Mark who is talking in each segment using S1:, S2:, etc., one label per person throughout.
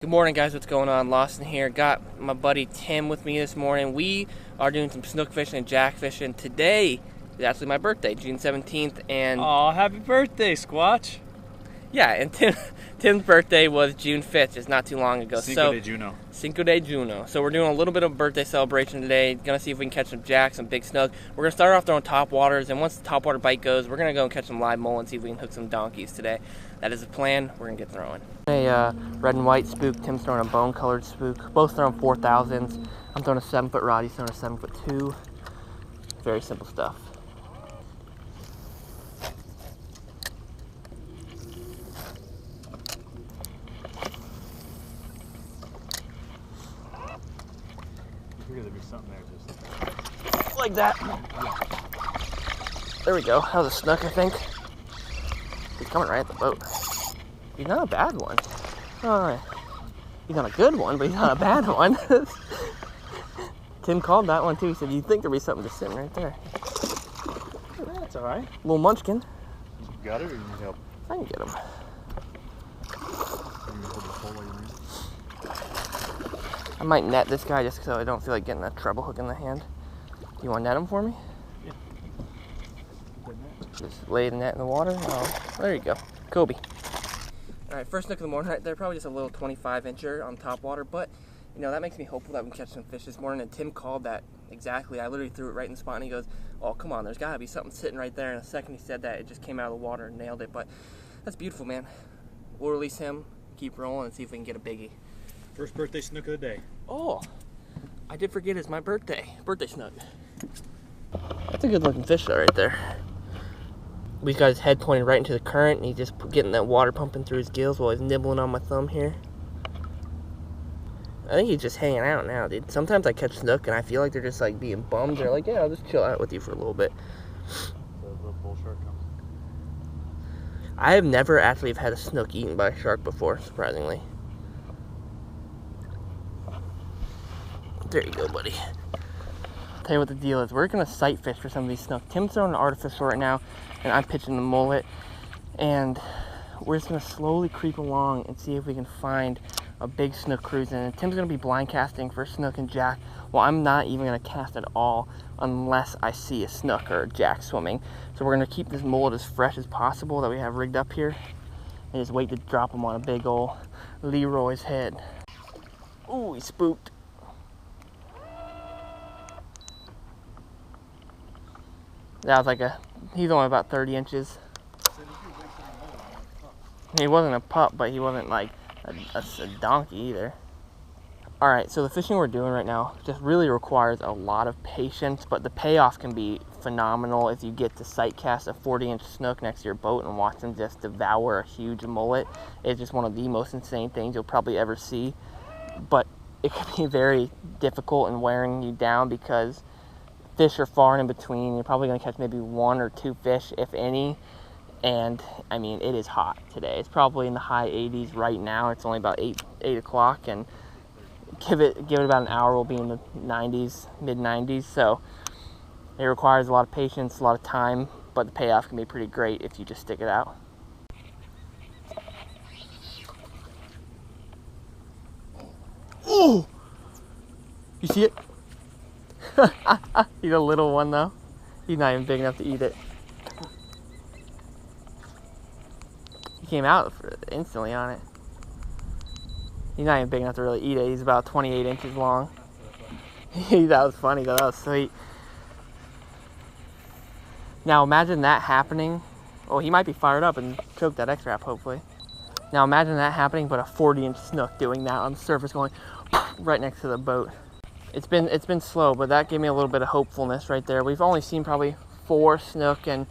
S1: Good morning, guys. What's going on? Lawson here. Got my buddy Tim with me this morning. We are doing some snook fishing and jack fishing. Today is actually my birthday, June 17th, and
S2: oh, happy birthday, Squatch!
S1: Yeah, and Tim's birthday was June 5th, just not too long ago.
S2: Cinco de Juno.
S1: Cinco de Juno. So we're doing a little bit of birthday celebration today. Gonna see if we can catch some jacks, some big snook. We're gonna start off throwing top waters, and once the top water bite goes, we're gonna go and catch some live mullet and see if we can hook some donkeys today. That is the plan. We're gonna get throwing. A red and white spook. Tim's throwing a bone-colored spook. Both throwing 4,000s. I'm throwing a 7-foot rod. He's throwing a 7'2". Very simple stuff.
S2: There'd be something there, just
S1: like that. There we go. That was a snook, I think. He's coming right at the boat. He's not a bad one. He's not a good one, but he's not a bad one. Tim called that one too. He said, "You think there'd be something just sitting right there?"
S2: That's all right.
S1: Little munchkin.
S2: You got it, or you need help?
S1: I can get him. I might net this guy just so I don't feel like getting that treble hook in the hand. You want to net him for me?
S2: Yeah.
S1: Just lay the net in the water. Oh, there you go. Kobe. All right, first snook of the morning right there. Probably just a little 25-incher on top water, but you know, that makes me hopeful that we can catch some fish this morning. And Tim called that exactly. I literally threw it right in the spot, and he goes, "Oh, come on, there's got to be something sitting right there." And the second he said that, it just came out of the water and nailed it. But that's beautiful, man. We'll release him, keep rolling, and see if we can get a biggie.
S2: First birthday snook of the day.
S1: Oh, I did forget it's my birthday. Birthday snook. That's a good looking fish though right there. We've got his head pointed right into the current, and he's just getting that water pumping through his gills while he's nibbling on my thumb here. I think he's just hanging out now, dude. Sometimes I catch snook and I feel like they're just like being bummed. They're like, "Yeah, I'll just chill out with you for a little bit."
S2: The little bull shark comes.
S1: I have never actually had a snook eaten by a shark before, surprisingly. There you go, buddy. Tell you what the deal is. We're gonna sight fish for some of these snook. Tim's throwing an artificial right now, and I'm pitching the mullet. And we're just gonna slowly creep along and see if we can find a big snook cruising. And Tim's gonna be blind casting for snook and jack. Well, I'm not even gonna cast at all unless I see a snook or a jack swimming. So we're gonna keep this mullet as fresh as possible that we have rigged up here, and just wait to drop him on a big old Leroy's head. Ooh, he spooked. That was like he's only about 30 inches. He wasn't a pup, but he wasn't like a donkey either. All right, so the fishing we're doing right now just really requires a lot of patience, but the payoff can be phenomenal if you get to sight cast a 40-inch snook next to your boat and watch them just devour a huge mullet. It's just one of the most insane things you'll probably ever see, but it can be very difficult and wearing you down because fish are far and in between. You're probably going to catch maybe 1 or 2 fish, if any. And I mean, it is hot today. It's probably in the high 80s right now. It's only about 8 o'clock, and give it about an hour, we'll be in the 90s, mid 90s. So it requires a lot of patience, a lot of time, but the payoff can be pretty great if you just stick it out. Oh, you see it? He's a little one though. He's not even big enough to eat it. He came out instantly on it. He's not even big enough to really eat it. He's about 28 inches long. That was funny though. That was sweet. Now imagine that happening. Oh, he might be fired up and choke that X-Wrap hopefully. Now imagine that happening, but a 40-inch snook doing that on the surface, going right next to the boat. It's been slow, but that gave me a little bit of hopefulness right there. We've only seen probably 4 snook, and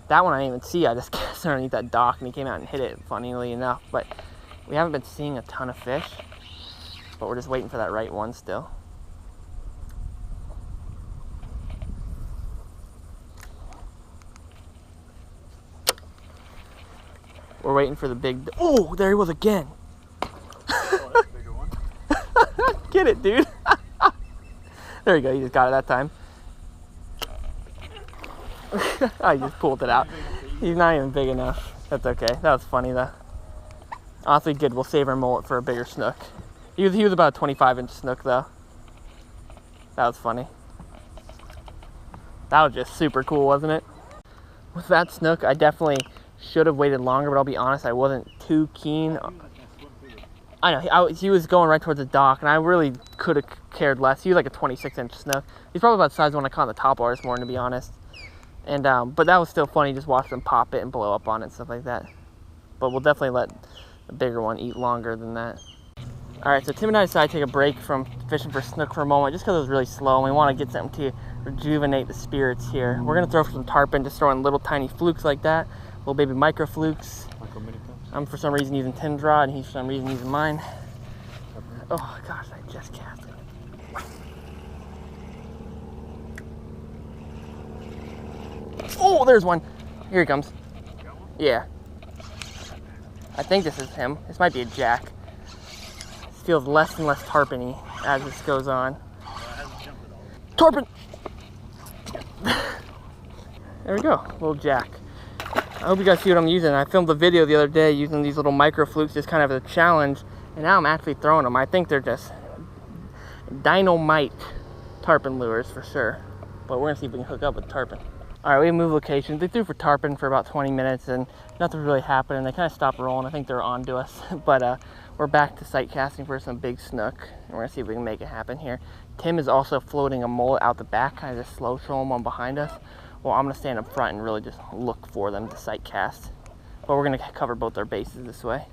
S1: that one I didn't even see. I just cast underneath that dock, and he came out and hit it, funnily enough. But we haven't been seeing a ton of fish, but we're just waiting for that right one still. We're waiting for the big... Oh, there he was again.
S2: Oh, that's a bigger one.
S1: Get it, dude. There you go, you just got it that time. I just pulled it out. He's not even big enough. That's okay. That was funny though. Honestly, good. We'll save our mullet for a bigger snook. He was about a 25-inch snook, though. That was funny. That was just super cool, wasn't it? With that snook, I definitely should have waited longer, but I'll be honest, I wasn't too keen. I know, he was going right towards the dock, and I really could have cared less. He was like a 26-inch snook. He's probably about the size of one I caught in the top water this morning, to be honest. And but that was still funny, just watch them pop it and blow up on it and stuff like that. But we'll definitely let the bigger one eat longer than that. All right, so Tim and I decided to take a break from fishing for snook for a moment just because it was really slow, and we want to get something to rejuvenate the spirits here. We're going to throw for some tarpon, just throwing little tiny flukes like that, little baby micro flukes.
S2: Micro mini pumps.
S1: I'm for some reason using Tim's rod, and he's for some reason using mine. Oh gosh, I just cast it. Oh, there's one. Here he comes. Yeah. I think this is him. This might be a jack. This feels less and less tarpon-y as this goes on. Tarpon! There we go, little jack. I hope you guys see what I'm using. I filmed a video the other day using these little micro flukes just kind of as a challenge, and now I'm actually throwing them. I think they're just dynamite tarpon lures for sure. But we're gonna see if we can hook up with tarpon. All right, we moved locations. They threw for tarpon for about 20 minutes and nothing really happened. They kind of stopped rolling. I think they're on to us. But we're back to sight casting for some big snook, and we're gonna see if we can make it happen here. Tim is also floating a mullet out the back, kind of just slow show them on behind us. Well, I'm gonna stand up front and really just look for them to sight cast. But we're gonna cover both our bases this way.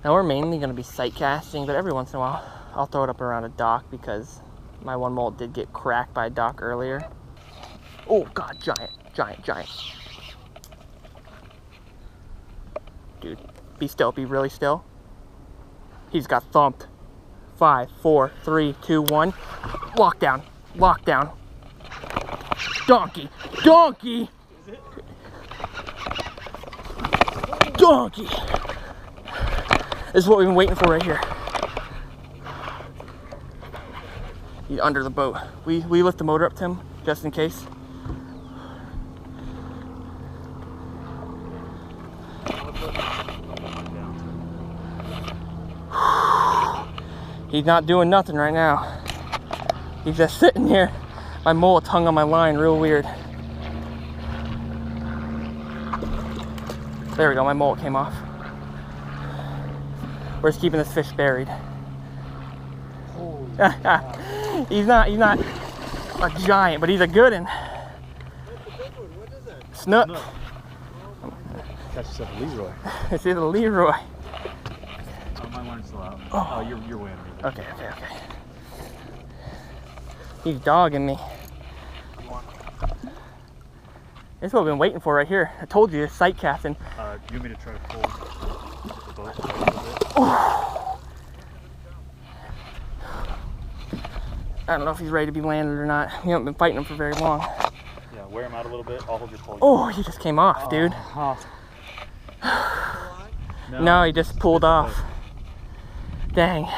S1: Now we're mainly gonna be sight casting, but every once in a while, I'll throw it up around a dock because my one mullet did get cracked by a dock earlier. Oh God, giant, giant, giant. Dude, be still, be really still. He's got thumped. 5, 4, 3, 2, 1. Lockdown, lockdown. Donkey, donkey. Donkey. This is what we've been waiting for right here. He's under the boat. We lift the motor up, Tim, just in case. He's not doing nothing right now. He's just sitting here. My mullet's hung on my line real weird. There we go, my mullet came off. We're just keeping this fish buried. He's not a giant, but he's a good one.
S2: What is that?
S1: Snook.
S2: Catch yourself a Leroy.
S1: It's either Leroy.
S2: My line's still out.
S1: Oh.
S2: Oh, you're way under.
S1: Okay. He's dogging me. This is what we've been waiting for right here. I told you, sight casting.
S2: You want me to try to pull the boat a little bit?
S1: I don't know if he's ready to be landed or not. We haven't been fighting him for very long.
S2: Yeah, wear him out a little bit. I'll hold your pole.
S1: Oh, he just came off, dude. No, he just pulled off. Dang.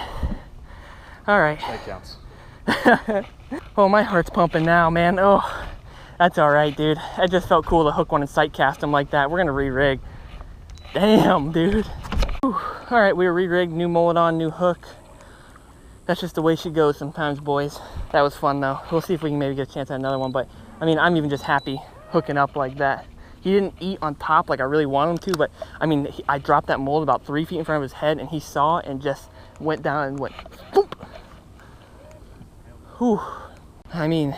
S1: All right.
S2: That counts.
S1: Oh, my heart's pumping now, man. Oh, that's all right, dude. It just felt cool to hook one and sight cast him like that. We're gonna re-rig. Damn, dude. Whew. All right, we were re-rigged, new mullet on, new hook. That's just the way she goes sometimes, boys. That was fun, though. We'll see if we can maybe get a chance at another one, but I mean, I'm even just happy hooking up like that. He didn't eat on top like I really wanted him to, but I mean, I dropped that mullet about 3 feet in front of his head, and he saw it and just went down and went boop. Whew. I mean,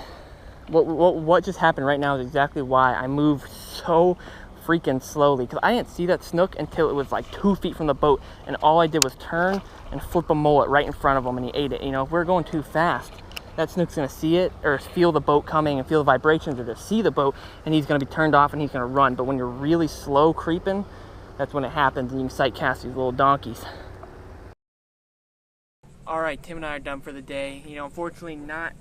S1: what just happened right now is exactly why I moved so freaking slowly, because I didn't see that snook until it was like 2 feet from the boat, and all I did was turn and flip a mullet right in front of him, and he ate it. You know, if we're going too fast, that snook's gonna see it or feel the boat coming and feel the vibrations, or just see the boat, and he's gonna be turned off and he's gonna run. But when you're really slow creeping, that's when it happens, and you can sight cast these little donkeys. All right, Tim and I are done for the day. You know, unfortunately not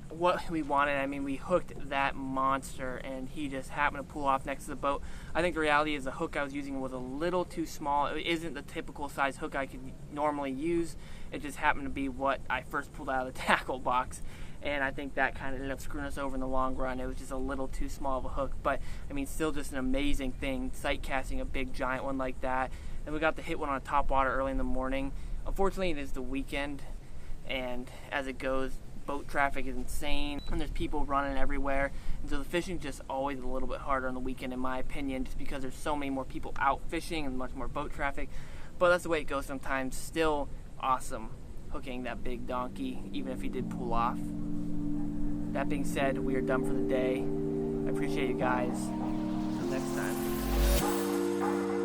S1: what we wanted. I mean, we hooked that monster and he just happened to pull off next to the boat. I think the reality is the hook I was using was a little too small. It isn't the typical size hook I could normally use. It just happened to be what I first pulled out of the tackle box, and I think that kind of ended up screwing us over in the long run. It was just a little too small of a hook, but I mean, still just an amazing thing, sight casting a big giant one like that. and we got to hit one on a top water early in the morning. Unfortunately, it is the weekend, and as it goes, boat traffic is insane, and there's people running everywhere, and so the fishing's just always a little bit harder on the weekend, in my opinion, just because there's so many more people out fishing and much more boat traffic. But that's the way it goes sometimes. Still awesome hooking that big donkey, even if he did pull off. That being said, we are done for the day. I appreciate you guys. Until next time.